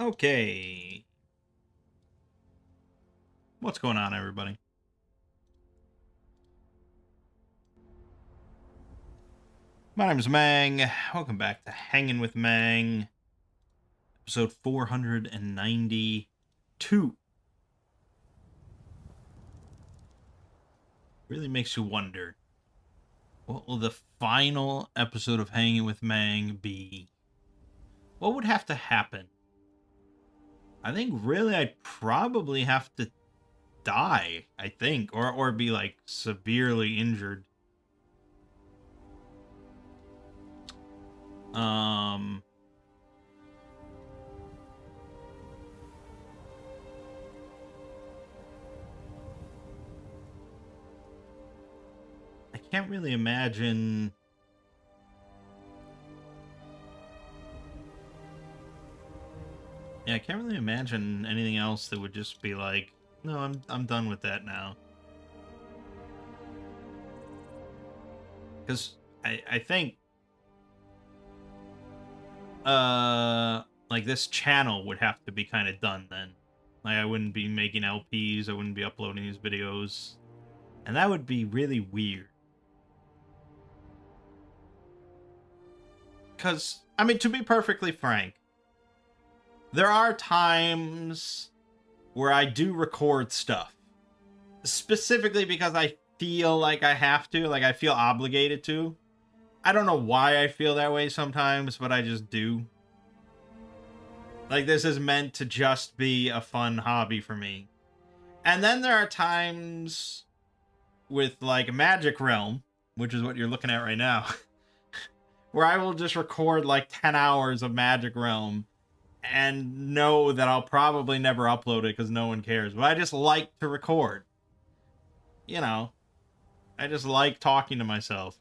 Okay. What's going on, everybody? My name is Mangg. Welcome back to Hanging with Mangg, episode 492. Really makes you wonder, what will the final episode of Hanging with Mangg be? What would have to happen? I think really I'd probably have to die, I think, or be like severely injured. Um I can't really imagine. Yeah, I can't really imagine anything else that would just be like, no, I'm done with that now. Because I think like this channel would have to be kind of done then. Like I wouldn't be making LPs, I wouldn't be uploading these videos. And that would be really weird. Cause I mean, to be perfectly frank, there are times where I do record stuff. Specifically because I feel like I have to, like I feel obligated to. I don't know why I feel that way sometimes, but I just do. Like, this is meant to just be a fun hobby for me. And then there are times with, like, Magic Realm, which is what you're looking at right now, where I will just record, like, 10 hours of Magic Realm and know that I'll probably never upload it because no one cares. But I just like to record. You know, I just like talking to myself.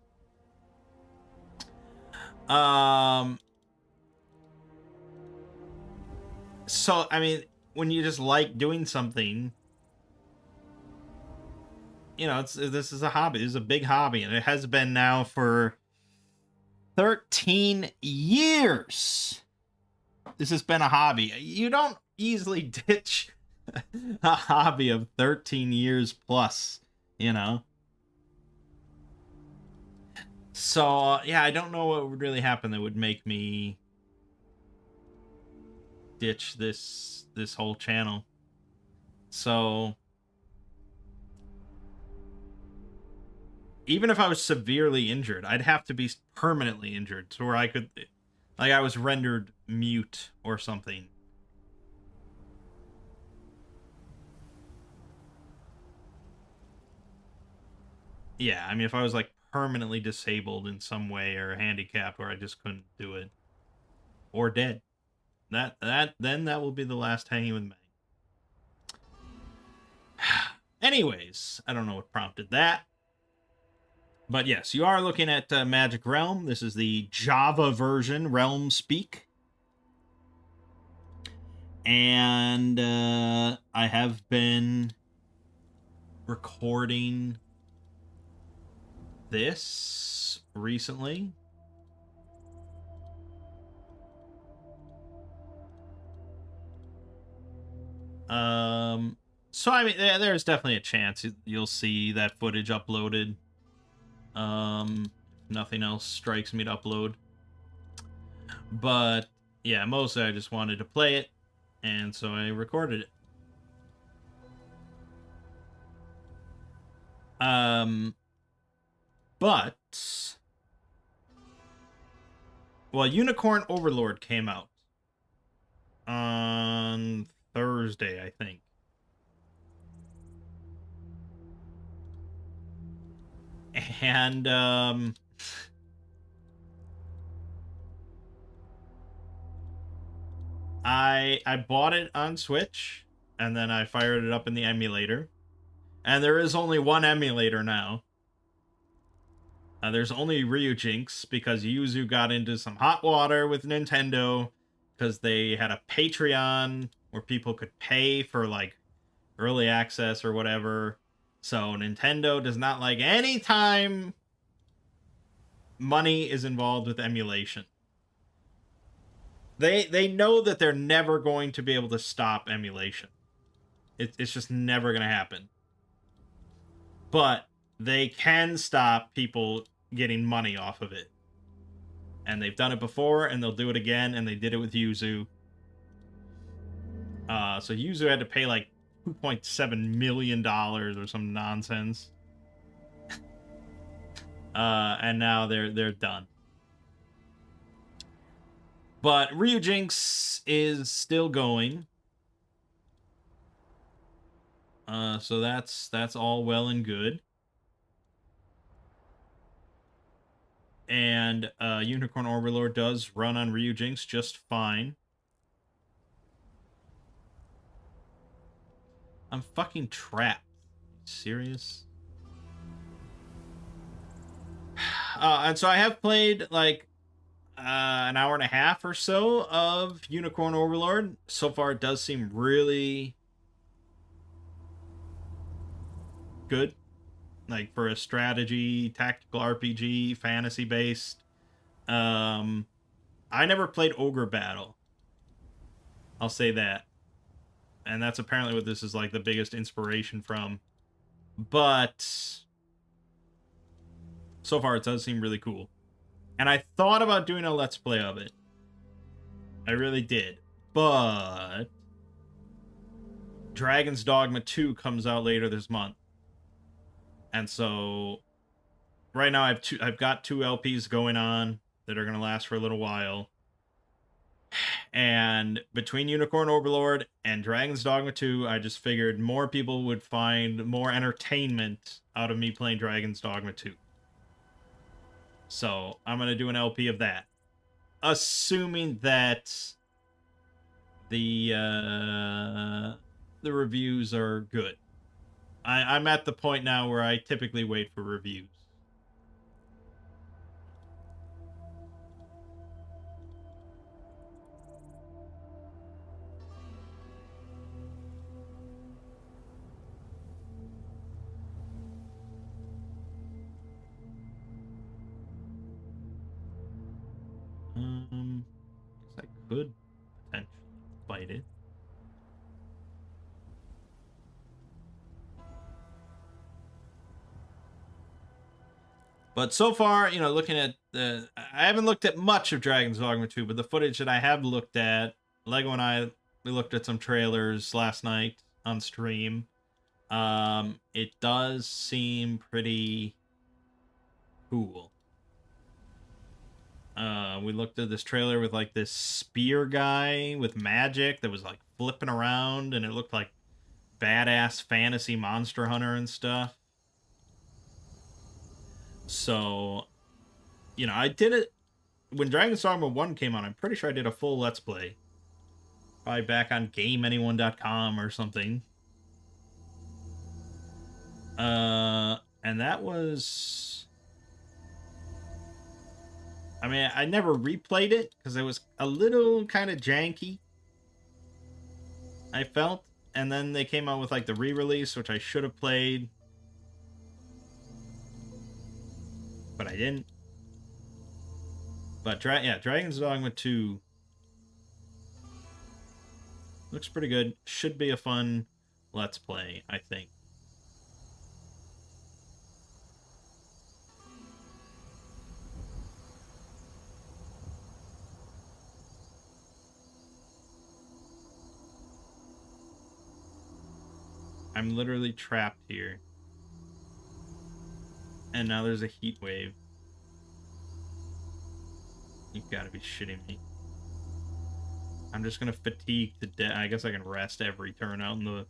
So, I mean, when you just like doing something, you know, this is a hobby. This is a big hobby, and it has been now for 13 years. This has been a hobby. You don't easily ditch a hobby of 13 years plus, you know? So, yeah, I don't know what would really happen that would make me ditch this whole channel. So, even if I was severely injured, I'd have to be permanently injured to where I could, like, I was rendered mute or something. Yeah, I mean, if I was, like, permanently disabled in some way or handicapped where I just couldn't do it, or dead, then that will be the last Hanging with Mangg. Anyways, I don't know what prompted that. But yes, you are looking at Magic Realm. This is the Java version, Realm Speak. And I have been recording this recently. So I mean, there's definitely a chance you'll see that footage uploaded. Nothing else strikes me to upload. But yeah, mostly I just wanted to play it, and so I recorded it. But well, Unicorn Overlord came out on Thursday, I think. And I bought it on Switch, and then I fired it up in the emulator. And there is only one emulator now. There's only Ryujinx because Yuzu got into some hot water with Nintendo because they had a Patreon where people could pay for like early access or whatever. So Nintendo does not like any time money is involved with emulation. They know that they're never going to be able to stop emulation. It's just never going to happen. But they can stop people getting money off of it. And they've done it before, and they'll do it again, and they did it with Yuzu. So Yuzu had to pay like $2.7 million or some nonsense. And now they're done. But Ryujinx is still going. So that's all well and good. And Unicorn Overlord does run on Ryujinx just fine. I'm fucking trapped. Serious? And so I have played like an hour and a half or so of Unicorn Overlord. So far, it does seem really good. Like for a strategy, tactical RPG, fantasy based. I never played Ogre Battle. I'll say that. And that's apparently what this is like the biggest inspiration from. But so far, it does seem really cool. And I thought about doing a Let's Play of it. I really did. But Dragon's Dogma 2 comes out later this month. And so right now I've got 2 LPs going on that are going to last for a little while. And between Unicorn Overlord and Dragon's Dogma 2, I just figured more people would find more entertainment out of me playing Dragon's Dogma 2. So I'm going to do an LP of that. Assuming that the reviews are good. I'm at the point now where I typically wait for reviews. Guess I could potentially fight it. But so far, you know, looking at the... I haven't looked at much of Dragon's Dogma 2, but the footage that I have looked at, Lego and I, we looked at some trailers last night on stream. It does seem pretty cool. We looked at this trailer with like this spear guy with magic that was like flipping around, and it looked like badass fantasy Monster Hunter and stuff. So, you know, I did it when Dragon's Dogma 1 came out. I'm pretty sure I did a full Let's Play. Probably back on GameAnyone.com or something. And that was... I mean, I never replayed it because it was a little kind of janky, I felt. And then they came out with like the re-release, which I should have played, but I didn't. But yeah, Dragon's Dogma 2 looks pretty good. Should be a fun Let's Play, I think. I'm literally trapped here. And now there's a heat wave. You've got to be shitting me. I'm just gonna fatigue to death. I guess I can rest every turn out in the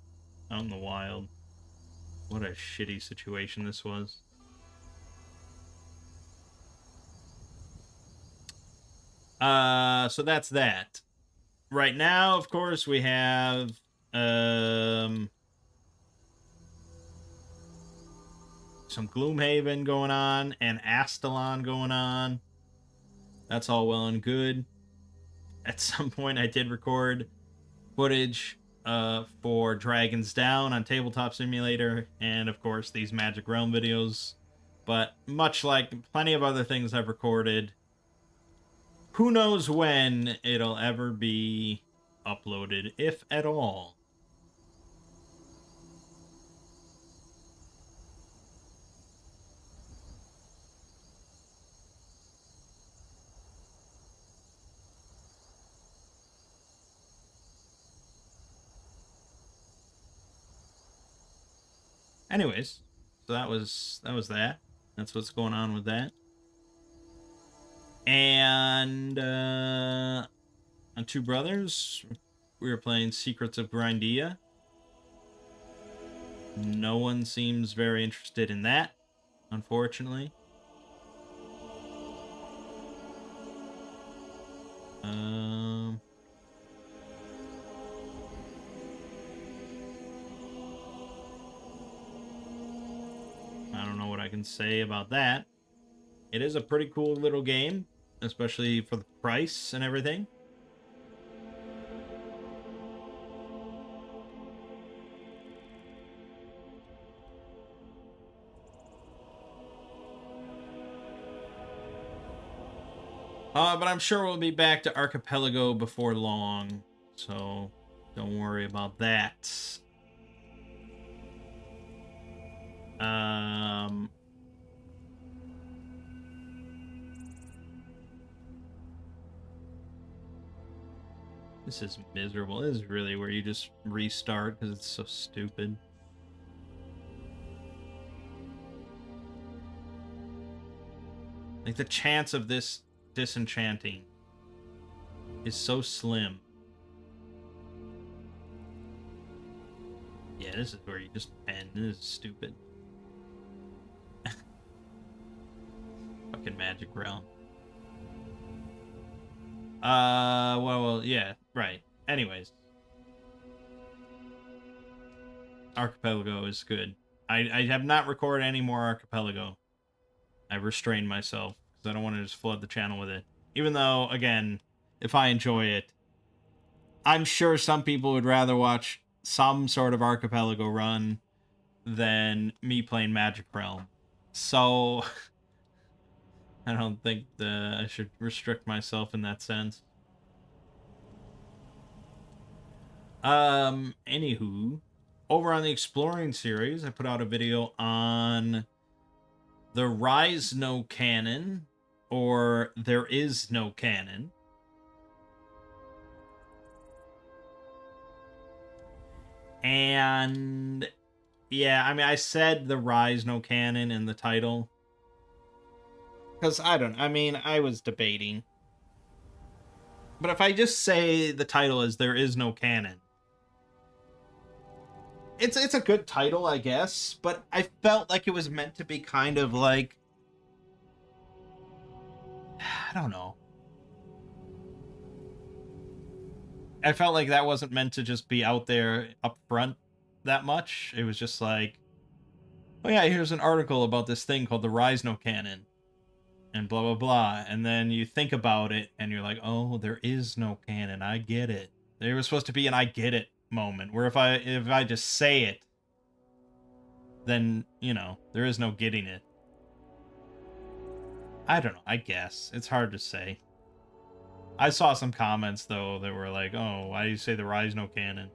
wild. What a shitty situation this was. So that's that. Right now, of course, we have some Gloomhaven going on and Astalon going on. That's all well and good. At some point, I did record footage for Dragon's Down on Tabletop Simulator, and of course these Magic Realm videos. But much like plenty of other things I've recorded, who knows when it'll ever be uploaded, if at all. Anyways, so that was that. That's what's going on with that. And on Two Brothers, we were playing Secrets of Grindia. No one seems very interested in that, unfortunately. I don't know what I can say about that. It is a pretty cool little game, especially for the price and everything. But I'm sure we'll be back to Archipelago before long, so don't worry about that. This is miserable. This is really where you just restart because it's so stupid. Like, the chance of this disenchanting is so slim. Yeah, this is where you just end. This is stupid. Fucking Magic Realm. Well, yeah, right. Anyways. Archipelago is good. I have not recorded any more Archipelago. I've restrained myself because I don't want to just flood the channel with it. Even though, again, if I enjoy it, I'm sure some people would rather watch some sort of Archipelago run than me playing Magic Realm. So, I don't think I should restrict myself in that sense. Anywho, over on the Exploring series, I put out a video on the Rise No Canon, or There Is No Canon. And yeah, I mean, I said the Rise No Canon in the title because I was debating. But if I just say the title is There Is No Canon, it's a good title, I guess, but I felt like it was meant to be kind of like, I don't know. I felt like that wasn't meant to just be out there up front that much. It was just like, oh yeah, here's an article about this thing called the Rise No Canon, and blah blah blah. And then you think about it, and you're like, oh, there is no canon. I get it. There was supposed to be an I get it moment, where if I just say it, then, you know, there is no getting it. I don't know, I guess. It's hard to say. I saw some comments, though, that were like, oh, why do you say the Rise No Canon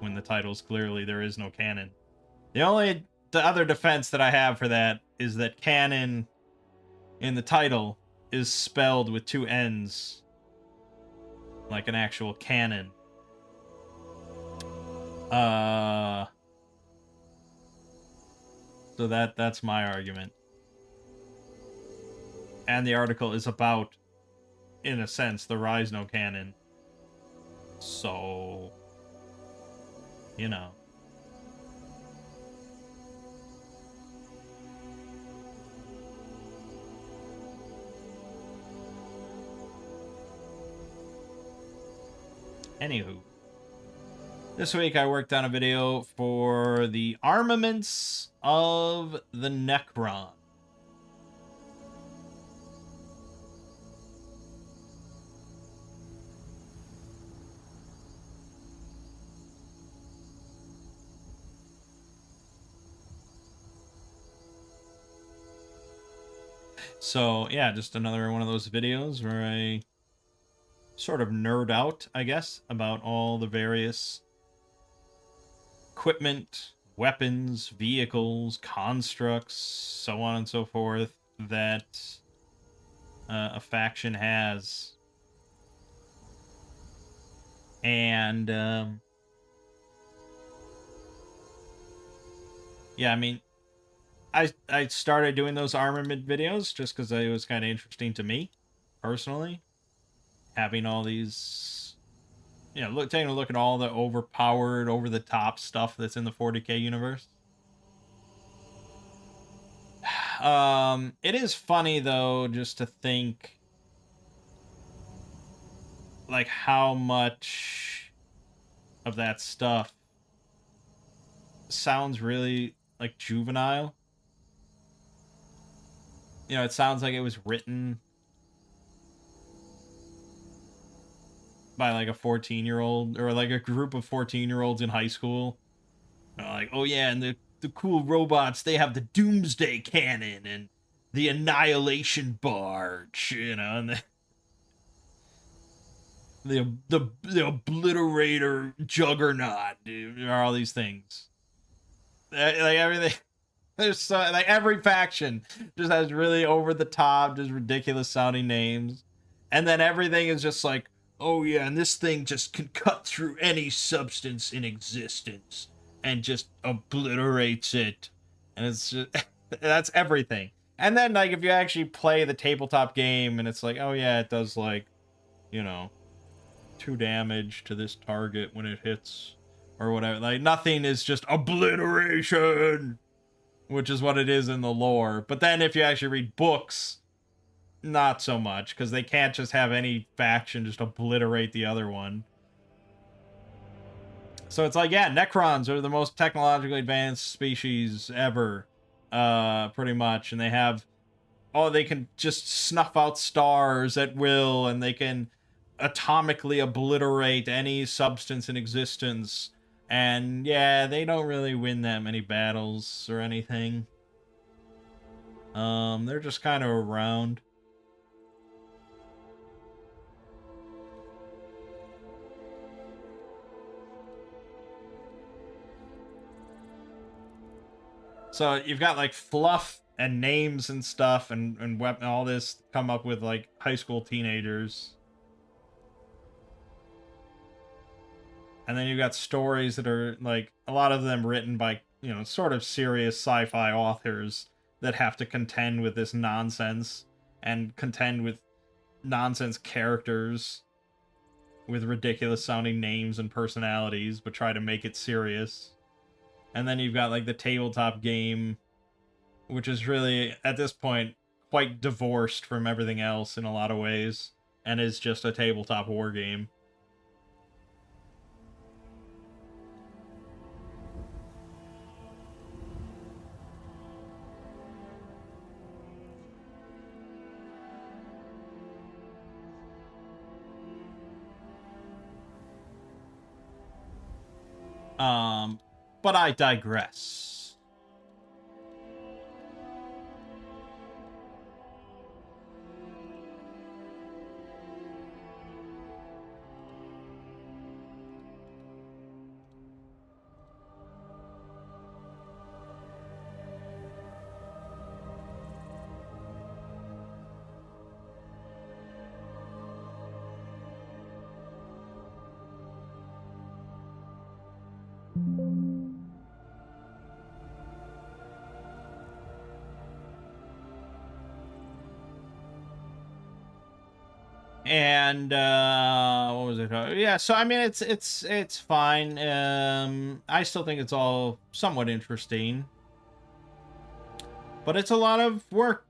when the title's clearly There Is No Canon? The other defense that I have for that is that canon in the title is spelled with two N's, like an actual cannon. So that's my argument. And the article is about, in a sense, the Rise No Canon. So, you know. Anywho, this week I worked on a video for the armaments of the Necron. So yeah, just another one of those videos where I sort of nerd out, I guess, about all the various equipment, weapons, vehicles, constructs, so on and so forth that a faction has. And yeah, I mean, I started doing those armament videos just because it was kind of interesting to me personally, having all these, taking a look at all the overpowered, over the top stuff that's in the 40K universe. It is funny though, just to think like how much of that stuff sounds really like juvenile. It sounds like it was written by like a 14-year-old or like a group of 14-year-olds in high school. Like, oh yeah, and the cool robots, they have the doomsday cannon and the annihilation barge, and the obliterator juggernaut, dude, are all these things. Like everything. There's so, like every faction just has really over the top, just ridiculous sounding names, and then everything is just like, oh yeah, and this thing just can cut through any substance in existence and just obliterates it, and it's just that's everything. And then like if you actually play the tabletop game, and it's like, oh yeah, it does like, you know, 2 damage to this target when it hits, or whatever. Like nothing is just obliteration, which is what it is in the lore. But then if you actually read books, not so much, because they can't just have any faction just obliterate the other one. So it's like, yeah, Necrons are the most technologically advanced species ever, pretty much. And they have, they can just snuff out stars at will, and they can atomically obliterate any substance in existence. And yeah, they don't really win that many battles or anything. They're just kind of around. So you've got like fluff and names and stuff and weapon, all this come up with like high school teenagers. And then you've got stories that are like a lot of them written by, sort of serious sci-fi authors that have to contend with this nonsense and contend with nonsense characters with ridiculous sounding names and personalities, but try to make it serious. And then you've got like the tabletop game, which is really at this point quite divorced from everything else in a lot of ways, and is just a tabletop war game. But I digress. And what was it? Yeah, so I mean it's fine. I still think it's all somewhat interesting. But it's a lot of work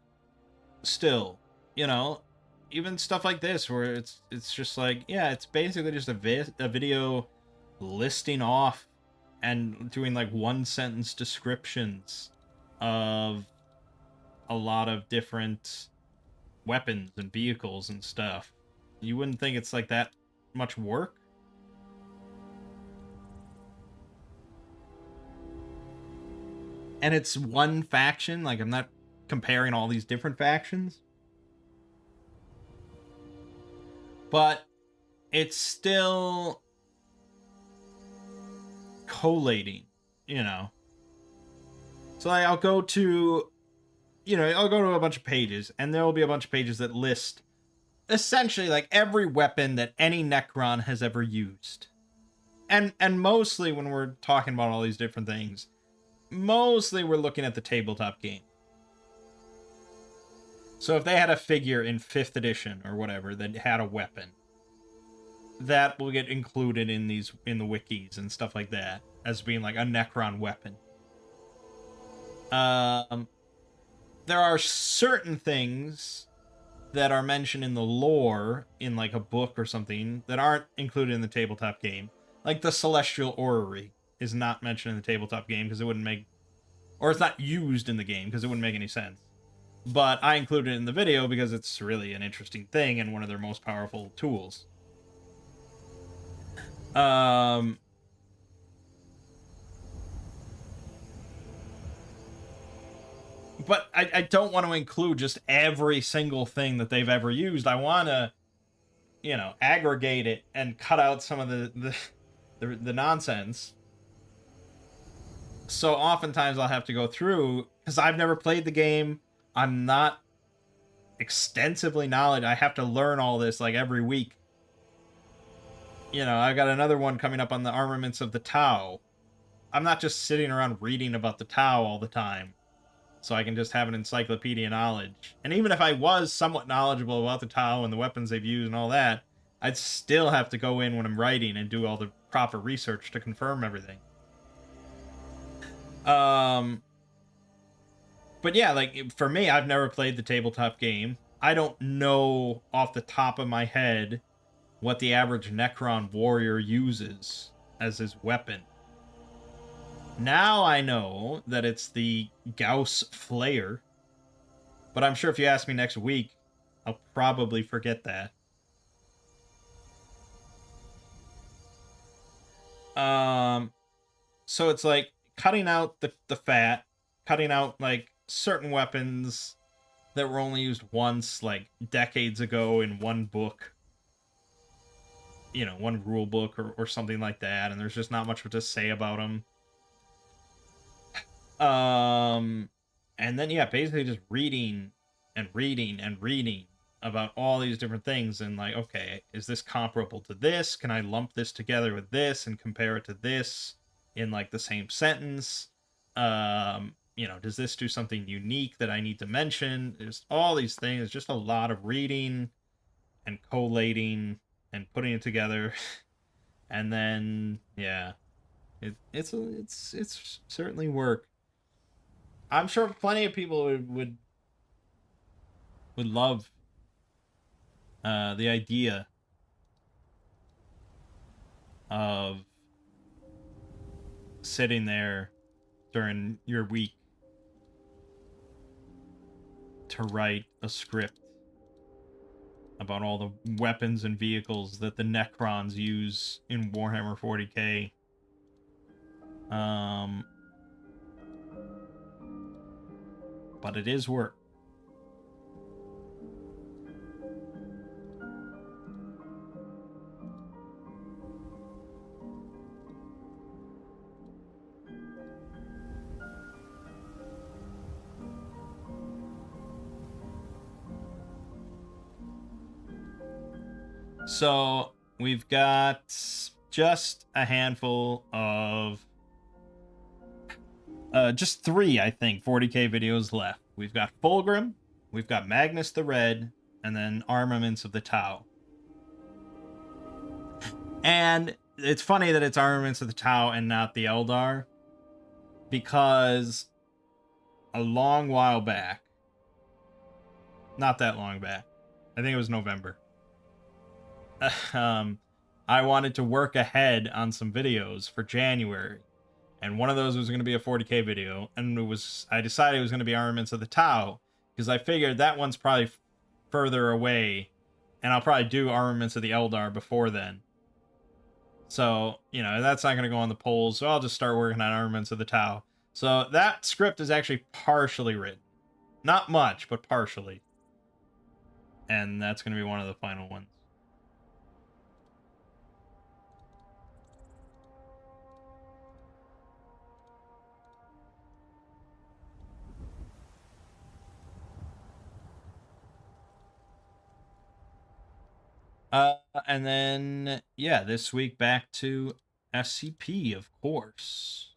still, even stuff like this where it's just like, yeah, it's basically just a video listing off and doing like 1-sentence descriptions of a lot of different weapons and vehicles and stuff. You wouldn't think it's like that much work. And it's one faction. Like, I'm not comparing all these different factions. but it's still collating, you know. So like, I'll go to a bunch of pages, and there will be a bunch of pages that list essentially like every weapon that any Necron has ever used. And mostly when we're talking about all these different things, mostly we're looking at the tabletop game. So if they had a figure in 5th edition or whatever that had a weapon, that will get included in the wikis and stuff like that as being like a Necron weapon. There are certain things that are mentioned in the lore in like a book or something that aren't included in the tabletop game. Like the Celestial Orrery is not mentioned in the tabletop game because it wouldn't make, or it's not used in the game because it wouldn't make any sense. But I included it in the video because it's really an interesting thing and one of their most powerful tools. But I don't want to include just every single thing that they've ever used. I want to, aggregate it and cut out some of the nonsense. So oftentimes I'll have to go through, because I've never played the game. I'm not extensively knowledgeable. I have to learn all this like every week. I've got another one coming up on the armaments of the Tau. I'm not just sitting around reading about the Tau all the time, so I can just have an encyclopedia knowledge. And even if I was somewhat knowledgeable about the Tau and the weapons they've used and all that, I'd still have to go in when I'm writing and do all the proper research to confirm everything. But yeah, like, for me, I've never played the tabletop game. I don't know off the top of my head what the average Necron warrior uses as his weapon. Now I know that it's the Gauss Flayer, but I'm sure if you ask me next week, I'll probably forget that. So it's like cutting out the fat, cutting out like certain weapons that were only used once, like decades ago in one book, one rule book or something like that, and there's just not much to say about them. And then, yeah, basically just reading and reading and reading about all these different things, and like, okay, is this comparable to this? Can I lump this together with this and compare it to this in like the same sentence? Does this do something unique that I need to mention? There's all these things, just a lot of reading and collating and putting it together. And then, yeah, it's certainly work. I'm sure plenty of people would love the idea of sitting there during your week to write a script about all the weapons and vehicles that the Necrons use in Warhammer 40k. But it is work. So we've got just a handful of just 3, I think, 40k videos left. We've got Fulgrim, we've got Magnus the Red, and then Armaments of the Tau. And it's funny that it's Armaments of the Tau and not the Eldar, because a long while back, not that long back, I think it was November, I wanted to work ahead on some videos for January. And one of those was going to be a 40k video, and I decided it was going to be Armaments of the Tau, because I figured that one's probably further away, and I'll probably do Armaments of the Eldar before then. So, that's not going to go on the polls, so I'll just start working on Armaments of the Tau. So that script is actually partially written. Not much, but partially. And that's going to be one of the final ones. And then, yeah, this week back to SCP, of course.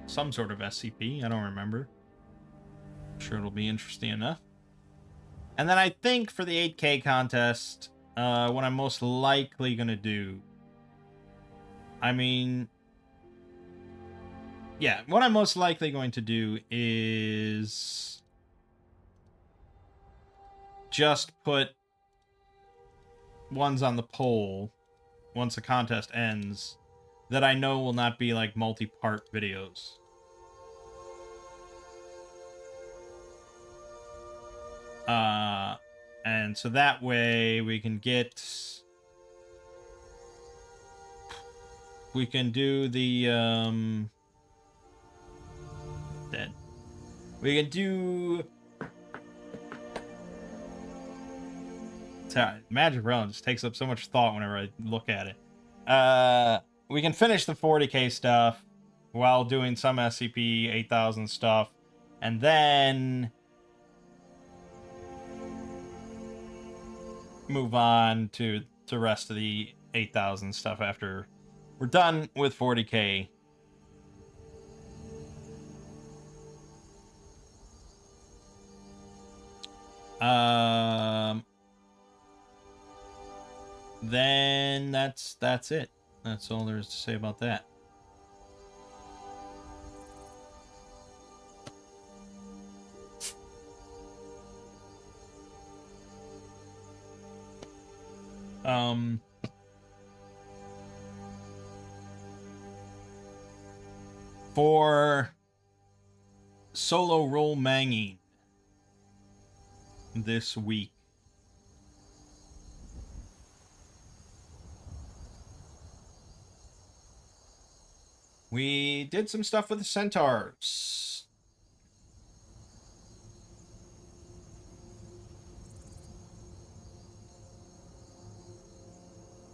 Some sort of SCP, I don't remember. I'm sure it'll be interesting enough. And then I think for the 8K contest, what I'm most likely going to do, I mean, yeah, what I'm most likely going to do is just put ones on the poll once the contest ends that I know will not be like multi-part videos. And so that way we can do the dead. We can do Magic Realm just takes up so much thought whenever I look at it. We can finish the 40K stuff while doing some SCP 8000 stuff, and then move on to the rest of the 8000 stuff after we're done with 40K. Then that's it. That's all there is to say about that. For solo role manging this week, we did some stuff with the centaurs.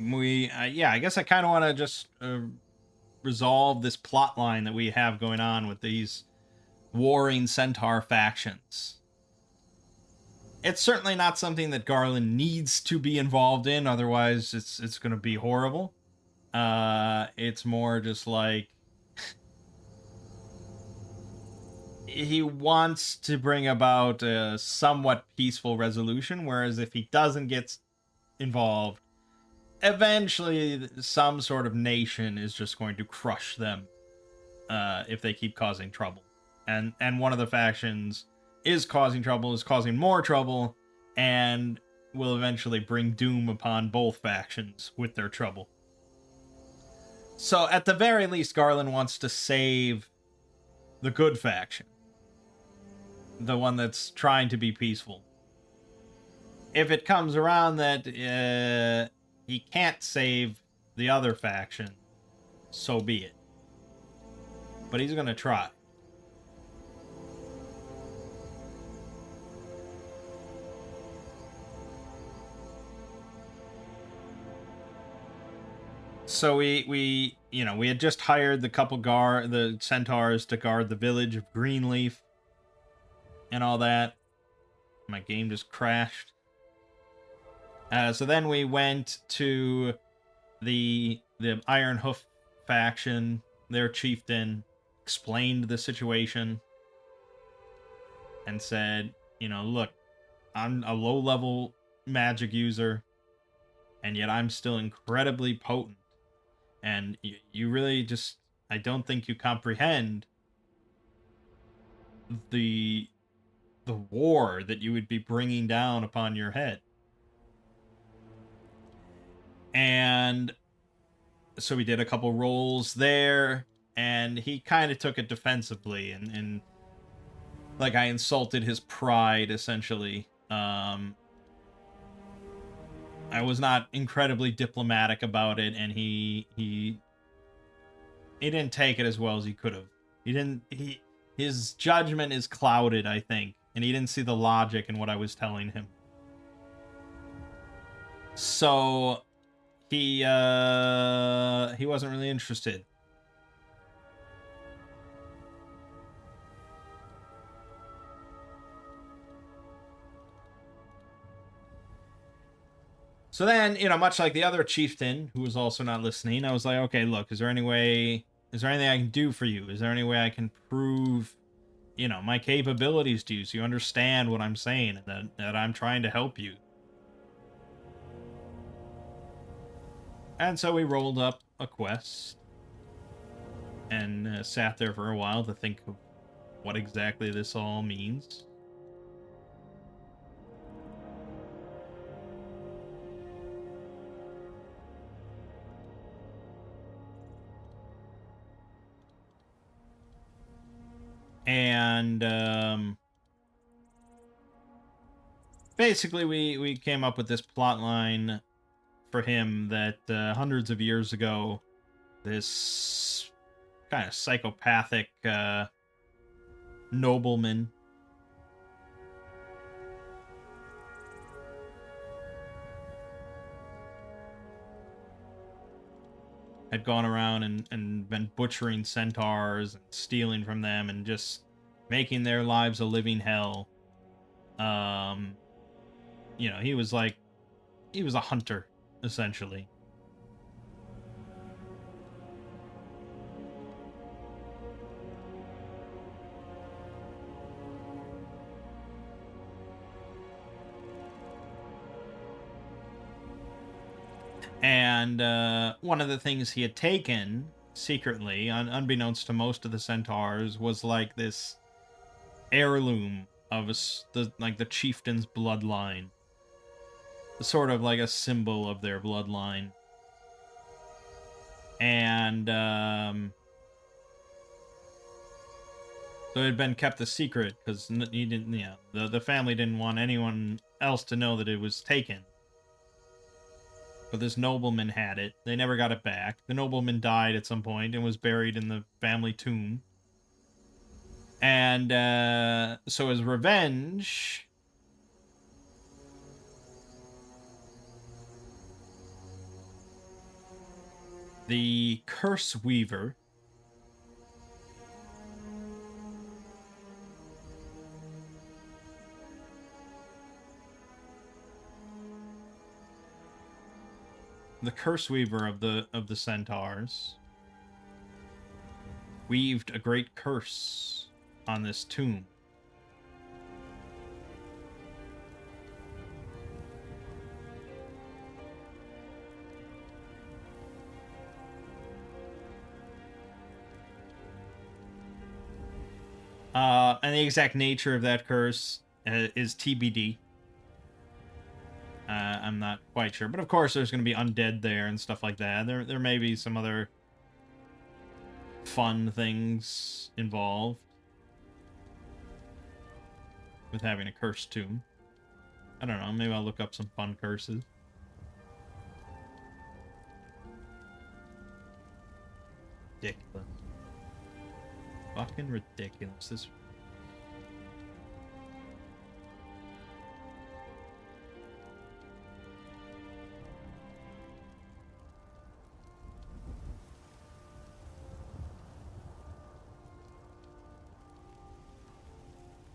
Yeah, I guess I kind of want to just resolve this plot line that we have going on with these warring centaur factions. It's certainly not something that Garland needs to be involved in, otherwise it's going to be horrible. It's more just like he wants to bring about a somewhat peaceful resolution, whereas if he doesn't get involved, eventually some sort of nation is just going to crush them if they keep causing trouble. And one of the factions is causing trouble, is causing more trouble, and will eventually bring doom upon both factions with their trouble. So at the very least, Garland wants to save the good faction, the one that's trying to be peaceful. If it comes around that he can't save the other faction, so be it. But he's going to try. So we had just hired the centaurs to guard the village of Greenleaf and all that. My game just crashed. So then we went to the Iron Hoof faction, their chieftain, explained the situation, and said, look, I'm a low-level magic user, and yet I'm still incredibly potent. And you really just, I don't think you comprehend the war that you would be bringing down upon your head. And so we did a couple rolls there, and he kind of took it defensively, and like I insulted his pride, essentially. I was not incredibly diplomatic about it, and he didn't take it as well as he could have. His judgment is clouded, I think, and he didn't see the logic in what I was telling him. So he he wasn't really interested. So then, much like the other chieftain, who was also not listening, I was like, okay, look, is there anything I can do for you? Is there any way I can prove, my capabilities to you so you understand what I'm saying and that I'm trying to help you? And so we rolled up a quest and sat there for a while to think of what exactly this all means. And basically we came up with this plot line for him that hundreds of years ago, this kind of psychopathic nobleman had gone around and been butchering centaurs and stealing from them and just making their lives a living hell. He was a hunter, essentially. And one of the things he had taken secretly, unbeknownst to most of the centaurs, was like this heirloom of the chieftain's bloodline, sort of like a symbol of their bloodline. And so it had been kept a secret because he didn't, the family didn't want anyone else to know that it was taken. But this nobleman had it. They never got it back. The nobleman died at some point and was buried in the family tomb. And so as revenge, the Curse Weaver of the centaurs weaved a great curse on this tomb. And the exact nature of that curse is TBD. I'm not quite sure, but of course there's going to be undead there and stuff like that. There may be some other fun things involved with having a cursed tomb. I don't know, maybe I'll look up some fun curses. Ridiculous. Fucking ridiculous. This...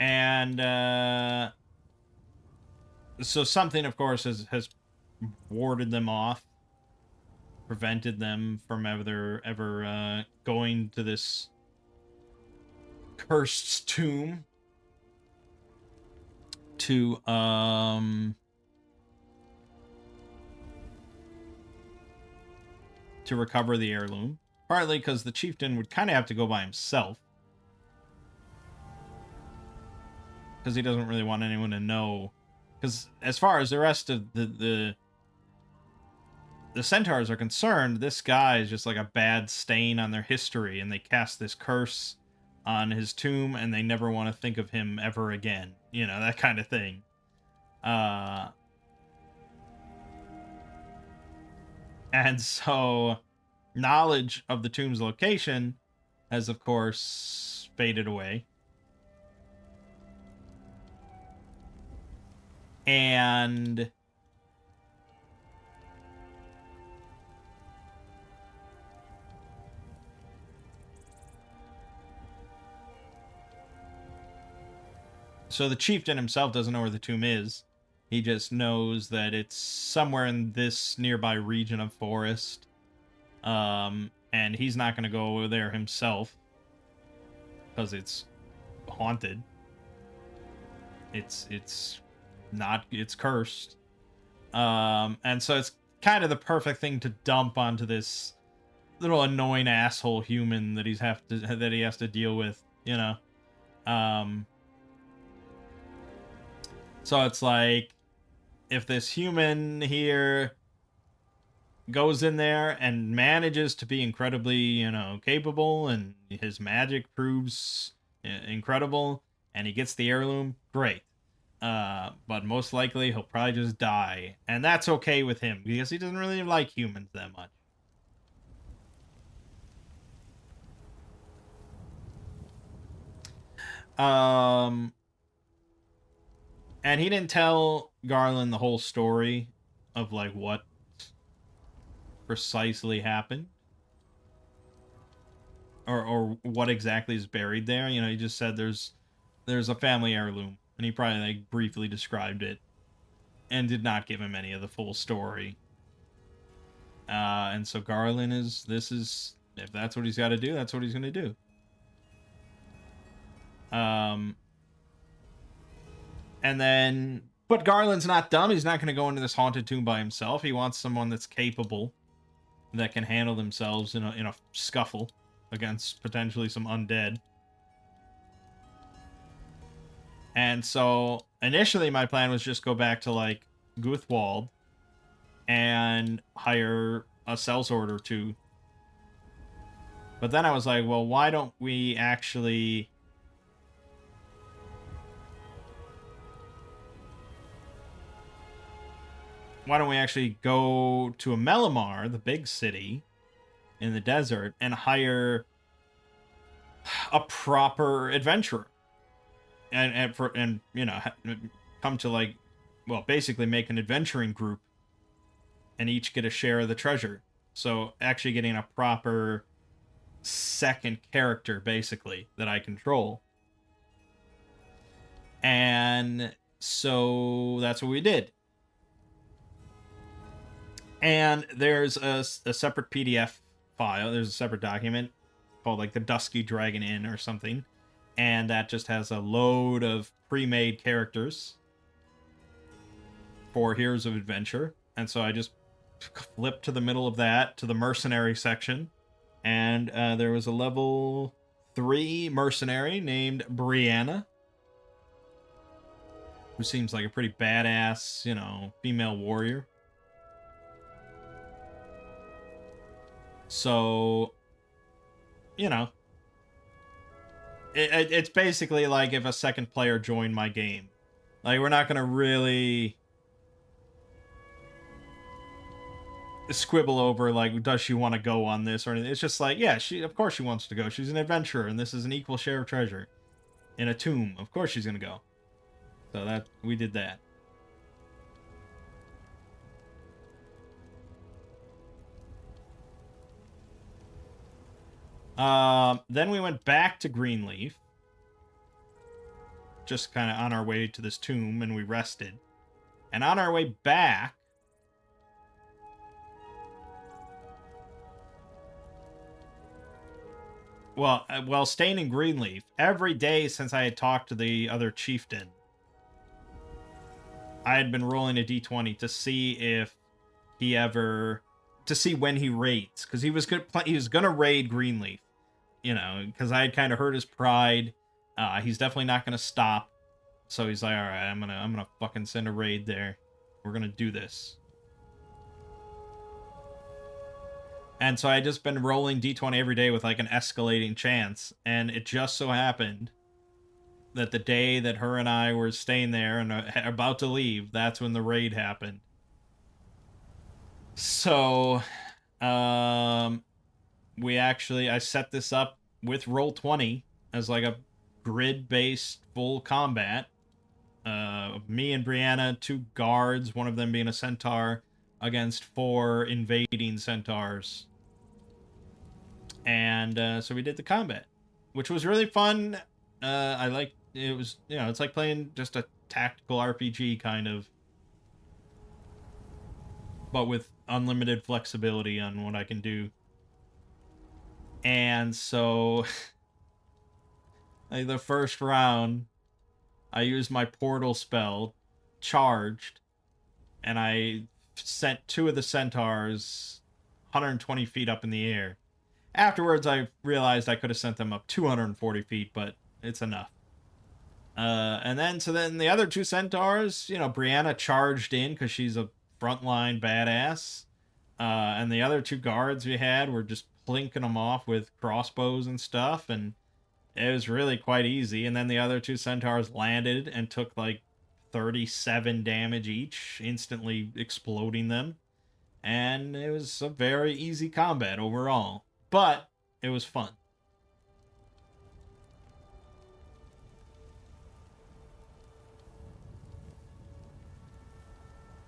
And so something, of course, has warded them off, prevented them from ever going to this cursed tomb to recover the heirloom. Partly because the chieftain would kind of have to go by himself, because he doesn't really want anyone to know. Because as far as the rest of the centaurs are concerned, this guy is just like a bad stain on their history, and they cast this curse on his tomb, and they never want to think of him ever again. That kind of thing. And so, knowledge of the tomb's location has, of course, faded away. And So the chieftain himself doesn't know where the tomb is. He just knows that it's somewhere in this nearby region of forest. And he's not going to go over there himself because it's haunted. It's cursed. And so it's kind of the perfect thing to dump onto this little annoying asshole human that he has to deal with, you know. So it's like, if this human here goes in there and manages to be incredibly, you know, capable, and his magic proves incredible, and he gets the heirloom, great. But most likely he'll probably just die, and that's okay with him because he doesn't really like humans that much. And he didn't tell Garland the whole story of like what precisely happened, or what exactly is buried there. You know, he just said there's a family heirloom, and he probably like briefly described it and did not give him any of the full story. And so Garland is if that's what he's got to do, that's what he's going to do. And then, but Garland's not dumb. He's not going to go into this haunted tomb by himself. He wants someone that's capable, that can handle themselves in a scuffle against potentially some undead. And so initially my plan was just go back to like Guthwald and hire a sellsword or two. But then I was like, well, why don't we actually go to Melamar, the big city in the desert, and hire a proper adventurer, and you know, come to like, well, basically make an adventuring group, and each get a share of the treasure. So actually getting a proper second character, basically, that I control. And so that's what we did. And there's a separate PDF file. There's a separate document called like the Dusky Dragon Inn or something. And that just has a load of pre-made characters for Heroes of Adventure. And so I just flipped to the middle of that, to the mercenary section. And there was a level 3 mercenary named Brianna, who seems like a pretty badass, you know, female warrior. So, you know, it's basically like if a second player joined my game. Like, we're not going to really squibble over, like, does she want to go on this or anything. It's just like, yeah, of course she wants to go. She's an adventurer, and this is an equal share of treasure in a tomb. Of course she's going to go. So we did that. Then we went back to Greenleaf, just kind of on our way to this tomb, and we rested. And on our way back, while staying in Greenleaf, every day since I had talked to the other chieftain, I had been rolling a d20 to see if to see when he raids, because he was gonna raid Greenleaf, you know, because I had kind of hurt his pride. He's definitely not gonna stop, so he's like, all right, I'm gonna fucking send a raid there. We're gonna do this. And so I had just been rolling d20 every day with like an escalating chance, and it just so happened that the day that her and I were staying there and about to leave, that's when the raid happened. So, I set this up with Roll20 as like a grid-based full combat. Me and Brianna, 2 guards, one of them being a centaur, against 4 invading centaurs. And so we did the combat, which was really fun. I like it was, it's like playing just a tactical RPG kind of, but with unlimited flexibility on what I can do. And so, like the first round, I used my portal spell, charged, and I sent two of the centaurs 120 feet up in the air. Afterwards, I realized I could have sent them up 240 feet, but it's enough. So then the other two centaurs, Brianna charged in because she's a frontline badass. And the other two guards we had were just plinking them off with crossbows and stuff, and it was really quite easy. And then the other two centaurs landed and took like 37 damage each, instantly exploding them. And it was a very easy combat overall. But it was fun.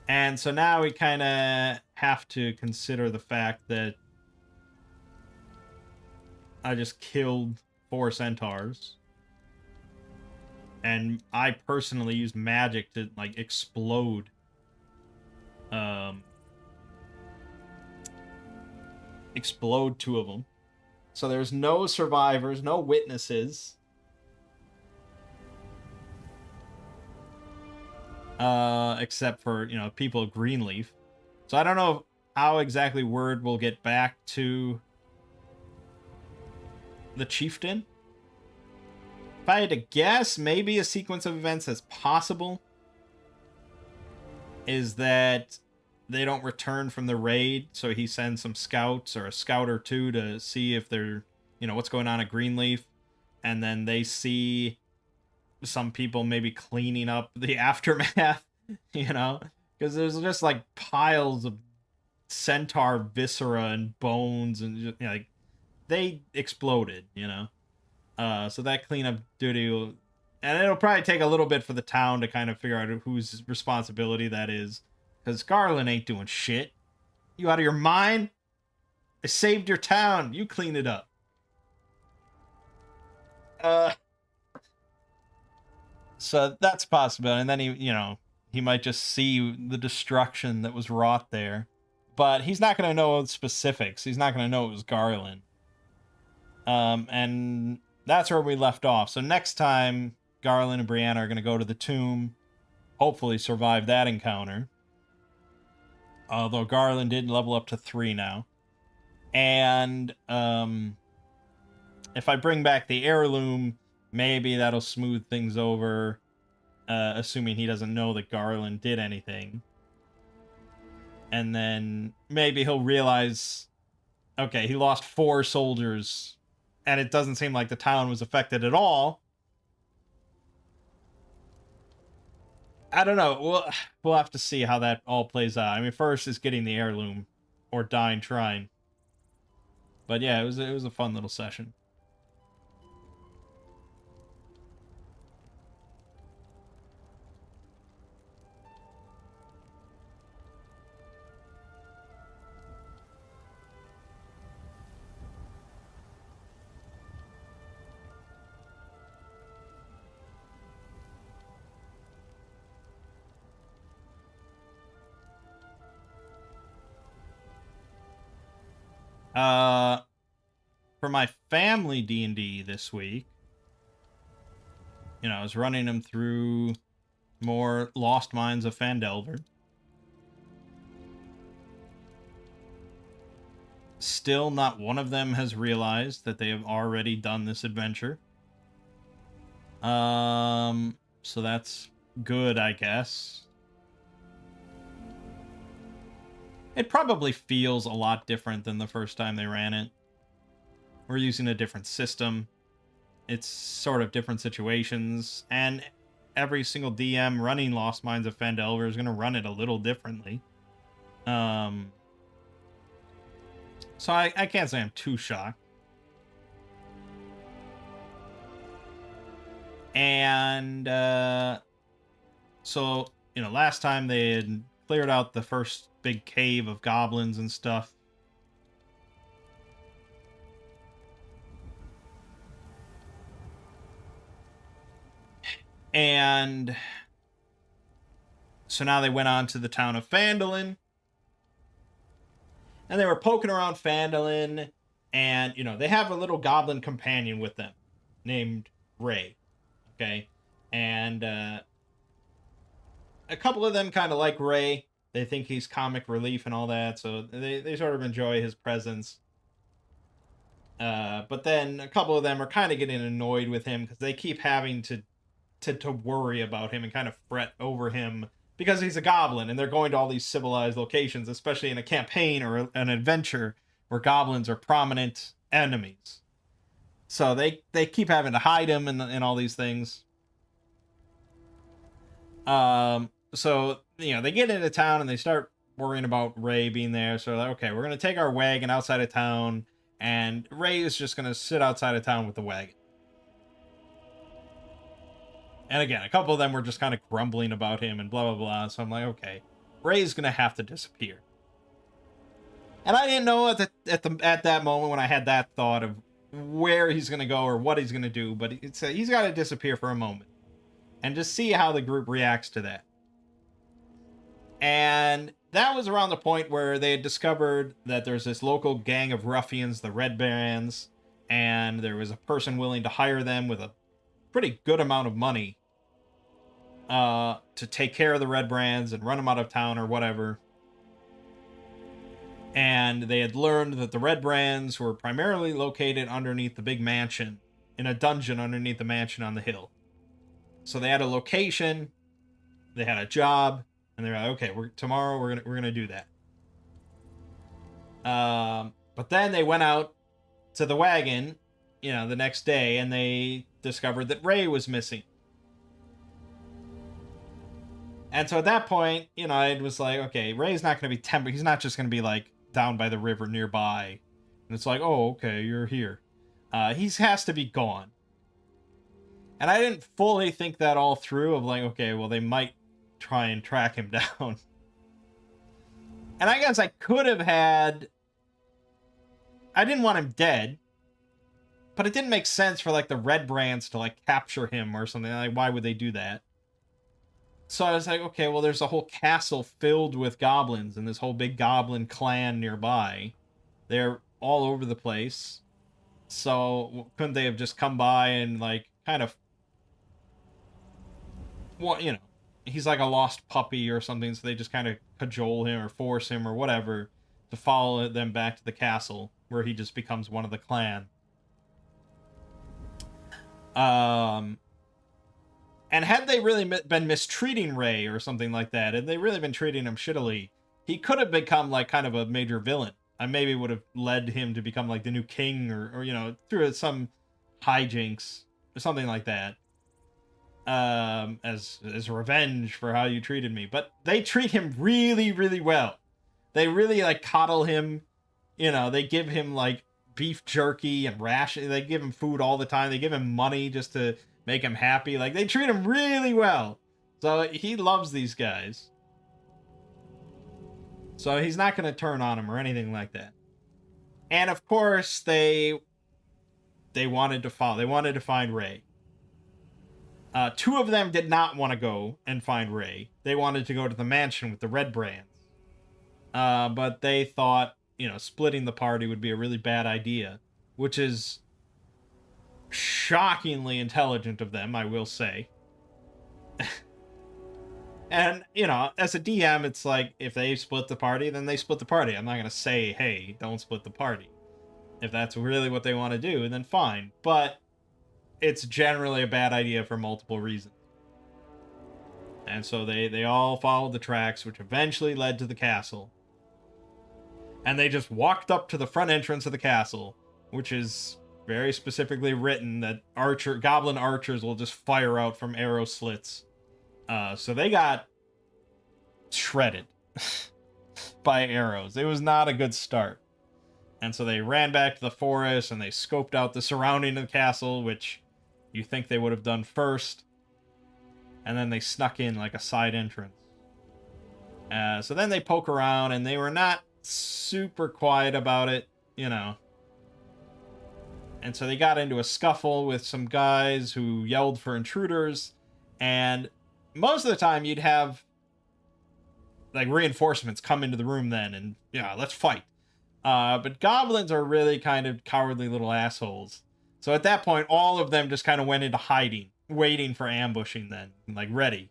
And so now we kind of have to consider the fact that I just killed 4 centaurs. And I personally used magic to, like, explode explode 2 of them. So there's no survivors, no witnesses. Except for, people of Greenleaf. So I don't know how exactly word will get back to the chieftain. If I had to guess, maybe a sequence of events that's possible is that they don't return from the raid, so he sends some scouts or a scout or two to see if they're, what's going on at Greenleaf, and then they see some people maybe cleaning up the aftermath, because there's just like piles of centaur viscera and bones, and just, like, they exploded, so that cleanup duty will, and it'll probably take a little bit for the town to kind of figure out whose responsibility that is, because Garland ain't doing shit. You out of your mind? I saved your town. You clean it up. So that's possible. And then he might just see the destruction that was wrought there. But he's not going to know the specifics. He's not going to know it was Garland. And that's where we left off. So next time, Garland and Brianna are going to go to the tomb. Hopefully survive that encounter. Although Garland did level up to 3 now. And if I bring back the heirloom, maybe that'll smooth things over, assuming he doesn't know that Garland did anything. And then maybe he'll realize, okay, he lost 4 soldiers, and it doesn't seem like the town was affected at all. I don't know. We'll have to see how that all plays out. I mean, first is getting the heirloom, or dying trying. But yeah, it was a fun little session. For my family D&D this week, I was running them through more Lost Mines of Phandelver. Still, not one of them has realized that they have already done this adventure. So that's good, I guess. It probably feels a lot different than the first time they ran it. We're using a different system. It's sort of different situations, and every single DM running Lost Mines of Phandelver is going to run it a little differently. So I can't say I'm too shocked. And so, last time they had cleared out the first big cave of goblins and stuff. And so now they went on to the town of Phandalin, and they were poking around Phandalin, and, you know, they have a little goblin companion with them named Ray, okay? And a couple of them kind of like Ray. They think he's comic relief and all that, so they sort of enjoy his presence. But then a couple of them are kind of getting annoyed with him because they keep having to worry about him and kind of fret over him because he's a goblin and they're going to all these civilized locations, especially in a campaign or an adventure where goblins are prominent enemies. So they keep having to hide him and all these things. So, you know, they get into town and they start worrying about Ray being there. So they're like, okay, we're gonna take our wagon outside of town, and Ray is just gonna sit outside of town with the wagon. And again, a couple of them were just kind of grumbling about him and blah blah blah. So I'm like, okay, Ray's gonna have to disappear. And I didn't know at that moment when I had that thought of where he's gonna go or what he's gonna do, but he's got to disappear for a moment and just see how the group reacts to that. And that was around the point where they had discovered that there's this local gang of ruffians, the Red Bands, and there was a person willing to hire them with a pretty good amount of money to take care of the Red Brands and run them out of town or whatever. And they had learned that the Red Brands were primarily located underneath the big mansion, in a dungeon underneath the mansion on the hill. So they had a location, they had a job, and they're like, okay, tomorrow we're gonna do that. But then they went out to the wagon, you know, the next day, and they discovered that Ray was missing. And so at that point, you know, it was like, okay, Ray's not gonna be tempered. He's not just gonna be like down by the river nearby. And it's like, oh, okay, you're here. He has to be gone. And I didn't fully think that all through of like, okay, well, they might try and track him down. And I guess I could have had... I didn't want him dead. But it didn't make sense for, like, the Red Brands to, like, capture him or something. Like, why would they do that? So I was like, okay, well, there's a whole castle filled with goblins and this whole big goblin clan nearby. They're all over the place. So couldn't they have just come by and, like, kind of... Well, you know, he's like a lost puppy or something, so they just kind of cajole him or force him or whatever to follow them back to the castle, where he just becomes one of the clan. And had they really been mistreating Ray or something like that, had they really been treating him shittily, he could have become like kind of a major villain. I maybe would have led him to become like the new king or you know, through some hijinks or something like that. As revenge for how you treated me. But they treat him really, really well. They really like coddle him. You know, they give him like beef jerky and ration. They give him food all the time. They give him money just to make him happy. Like, they treat him really well. So he loves these guys. So he's not going to turn on him or anything like that. And of course, they wanted to follow. They wanted to find Ray. Two of them did not want to go and find Ray. They wanted to go to the mansion with the Red Brands. But they thought, you know, splitting the party would be a really bad idea, which is shockingly intelligent of them, I will say. And, you know, as a DM, it's like, if they split the party, then they split the party. I'm not going to say, hey, don't split the party. If that's really what they want to do, then fine. But it's generally a bad idea for multiple reasons. And so they all followed the tracks, which eventually led to the castle. And they just walked up to the front entrance of the castle, which is very specifically written that goblin archers will just fire out from arrow slits. So they got shredded by arrows. It was not a good start. And so they ran back to the forest and they scoped out the surrounding of the castle, which you think they would have done first. And then they snuck in like a side entrance. So then they poke around and they were not super quiet about it, you know. And so they got into a scuffle with some guys who yelled for intruders. And most of the time you'd have like reinforcements come into the room then and yeah, let's fight. But goblins are really kind of cowardly little assholes. So at that point, all of them just kind of went into hiding, waiting for ambushing then, like ready,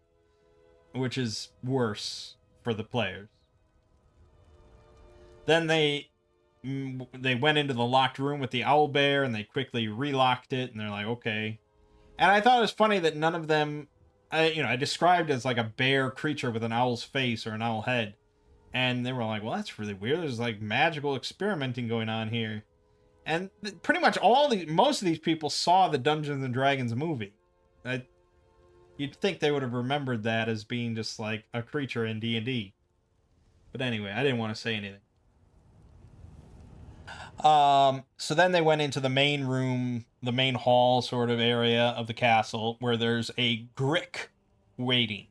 which is worse for the players. Then they went into the locked room with the owl bear and they quickly relocked it and they're like, okay. And I thought it was funny that none of them, I described as like a bear creature with an owl's face or an owl head. And they were like, well, that's really weird. There's like magical experimenting going on here. And pretty much most of these people saw the Dungeons and Dragons movie. You'd think they would have remembered that as being just like a creature in D&D. But anyway, I didn't want to say anything. So then they went into the main room, the main hall sort of area of the castle, where there's a Grick waiting,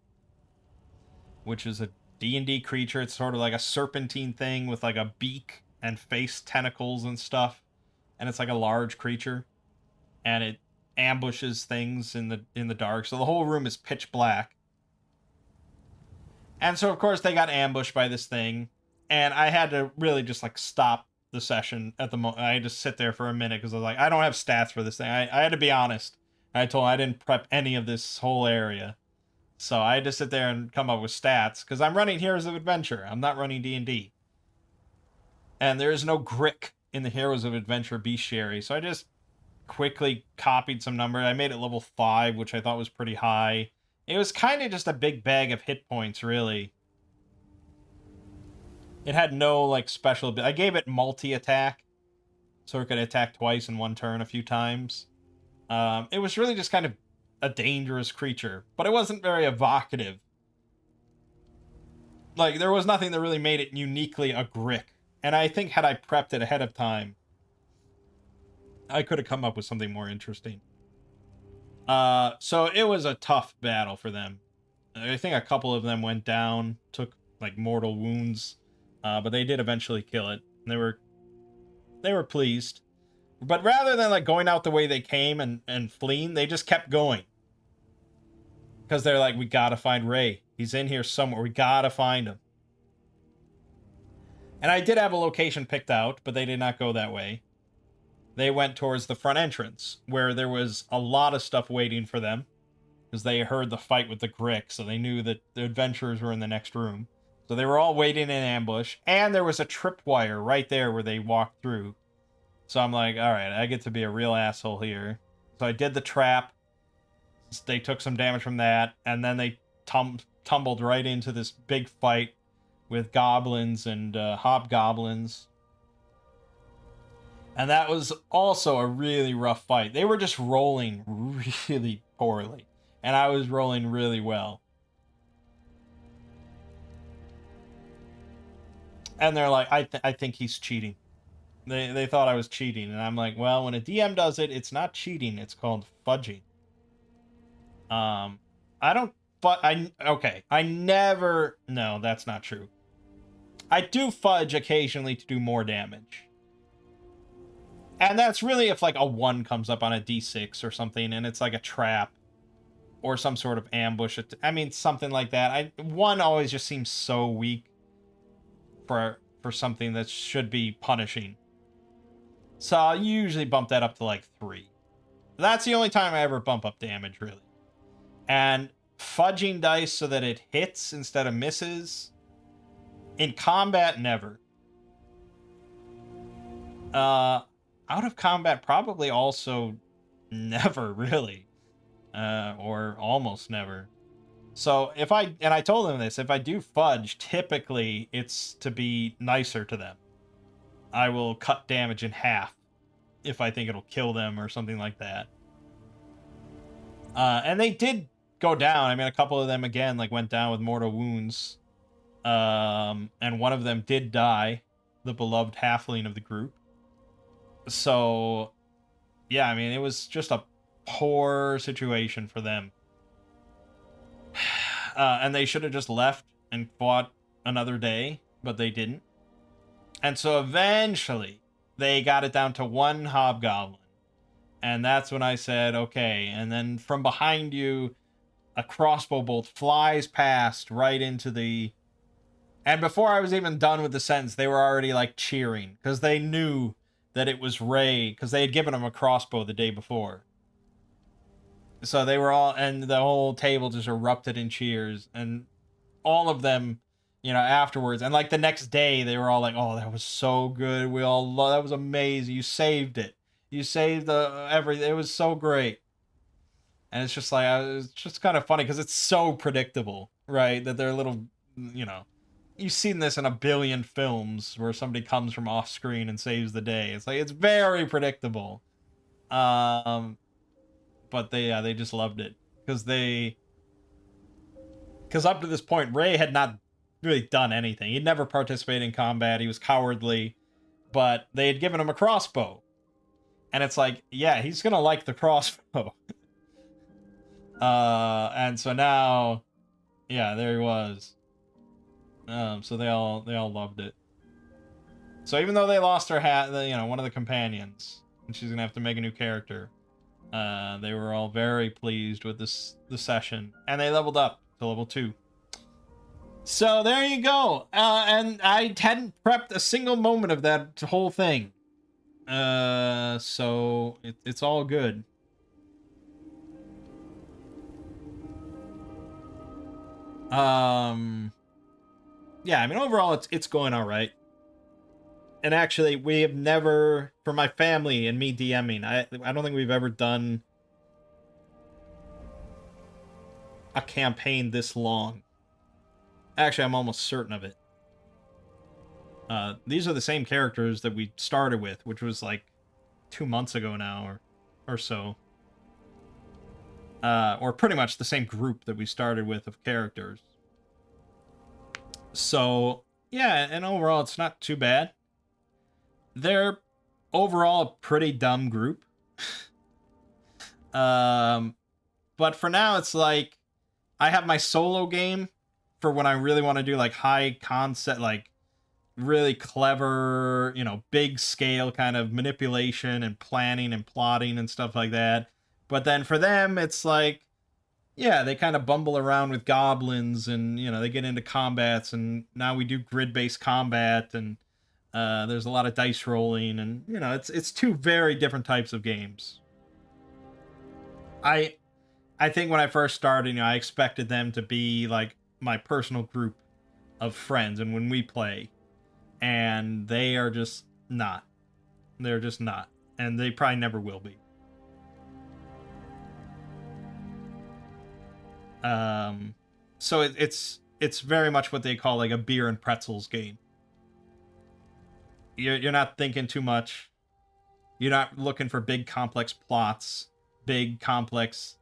which is a D&D creature. It's sort of like a serpentine thing with like a beak and face tentacles and stuff. And it's like a large creature. And it ambushes things in the dark. So the whole room is pitch black. And so of course they got ambushed by this thing. And I had to really just like stop the session at the moment. I had to sit there for a minute because I was like, I don't have stats for this thing. I had to be honest. I told him I didn't prep any of this whole area. So I had to sit there and come up with stats, because I'm running Heroes of Adventure. I'm not running D&D. And there is no Grick in the Heroes of Adventure bestiary, so I just quickly copied some number. I made it level 5, which I thought was pretty high. It was kind of just a big bag of hit points, really. It had no, like, special... I gave it multi-attack, so it could attack twice in one turn a few times. It was really just kind of a dangerous creature, but it wasn't very evocative. Like, there was nothing that really made it uniquely a Grick. And I think had I prepped it ahead of time, I could have come up with something more interesting. So it was a tough battle for them. I think a couple of them went down, took like mortal wounds, but they did eventually kill it. They were pleased. But rather than like going out the way they came and fleeing, they just kept going. Because they're like, we gotta find Ray. He's in here somewhere. We gotta find him. And I did have a location picked out, but they did not go that way. They went towards the front entrance, where there was a lot of stuff waiting for them. Because they heard the fight with the Grick, so they knew that the adventurers were in the next room. So they were all waiting in ambush. And there was a tripwire right there where they walked through. So I'm like, alright, I get to be a real asshole here. So I did the trap. They took some damage from that. And then they tumbled right into this big fight with goblins and hobgoblins. And that was also a really rough fight. They were just rolling really poorly. And I was rolling really well. And they're like, I think he's cheating. They thought I was cheating. And I'm like, well, when a DM does it, it's not cheating. It's called fudging. I never... No, that's not true. I do fudge occasionally to do more damage. And that's really if like a 1 comes up on a d6 or something and it's like a trap or some sort of ambush. I mean, something like that. 1 always just seems so weak for something that should be punishing. So I'll usually bump that up to like 3. That's the only time I ever bump up damage, really. And fudging dice so that it hits instead of misses... In combat, never. Out of combat, probably also never, really. Or almost never. So if I told them this, if I do fudge, typically it's to be nicer to them. I will cut damage in half if I think it'll kill them or something like that. And they did go down. I mean, a couple of them, again, like went down with mortal wounds. And one of them did die, the beloved halfling of the group. So, yeah, I mean, it was just a poor situation for them. And they should have just left and fought another day, but they didn't. And so eventually, they got it down to 1 hobgoblin. And that's when I said, okay. And then from behind you, a crossbow bolt flies past right into the... And before I was even done with the sentence, they were already, like, cheering. Because they knew that it was Ray. Because they had given him a crossbow the day before. So they were all... And the whole table just erupted in cheers. And all of them, you know, afterwards. And, like, the next day, they were all like, oh, that was so good. We all... That was amazing. You saved it. You saved everything. It was so great. And it's just like... It's just kind of funny. Because it's so predictable, right? That they're little, you know... You've seen this in a billion films where somebody comes from off screen and saves the day. It's like, it's very predictable. But they just loved it. Because up to this point, Ray had not really done anything. He'd never participated in combat. He was cowardly. But they had given him a crossbow. And it's like, yeah, he's gonna like the crossbow. And so now, yeah, there he was. So they all loved it. So even though they lost her one of the companions, and she's gonna have to make a new character, they were all very pleased with the session, and they leveled up to level 2. So there you go. And I hadn't prepped a single moment of that whole thing. So it's all good. Yeah, I mean, overall, it's going all right. And actually, we have never, for my family and me DMing, I don't think we've ever done a campaign this long. Actually, I'm almost certain of it. These are the same characters that we started with, which was like 2 months ago now, or so. Or pretty much the same group that we started with of characters. So, yeah, and overall, it's not too bad. They're overall a pretty dumb group. But for now, it's like, I have my solo game for when I really want to do, like, high concept, like, really clever, you know, big scale kind of manipulation and planning and plotting and stuff like that. But then for them, it's like, yeah, they kind of bumble around with goblins and, you know, they get into combats, and now we do grid-based combat, and there's a lot of dice rolling, and, you know, it's two very different types of games. I think when I first started, you know, I expected them to be like my personal group of friends and when we play, and they are just not. They're just not, and they probably never will be. So it's very much what they call like a beer and pretzels game. You're not thinking too much. You're not looking for big complex plots, big complex,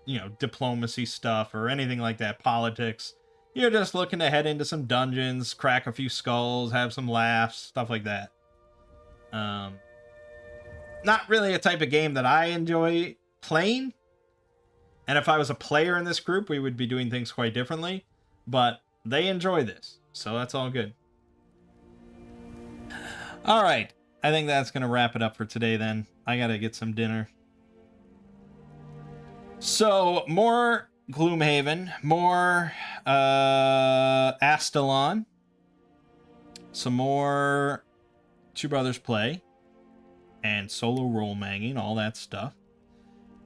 you know, diplomacy stuff or anything like that, politics. You're just looking to head into some dungeons, crack a few skulls, have some laughs, stuff like that. Not really a type of game that I enjoy playing. And if I was a player in this group, we would be doing things quite differently. But they enjoy this, so that's all good. All right, I think that's going to wrap it up for today then. I got to get some dinner. So, more Gloomhaven, more Astalon, some more Two Brothers Play, and solo role-manging, all that stuff.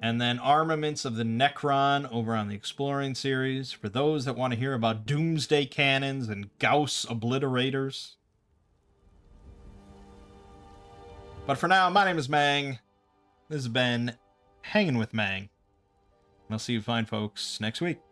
And then armaments of the Necron over on the Exploring series, for those that want to hear about Doomsday Cannons and Gauss Obliterators. But for now, my name is Mangg. This has been Hanging with Mangg. And I'll see you fine folks next week.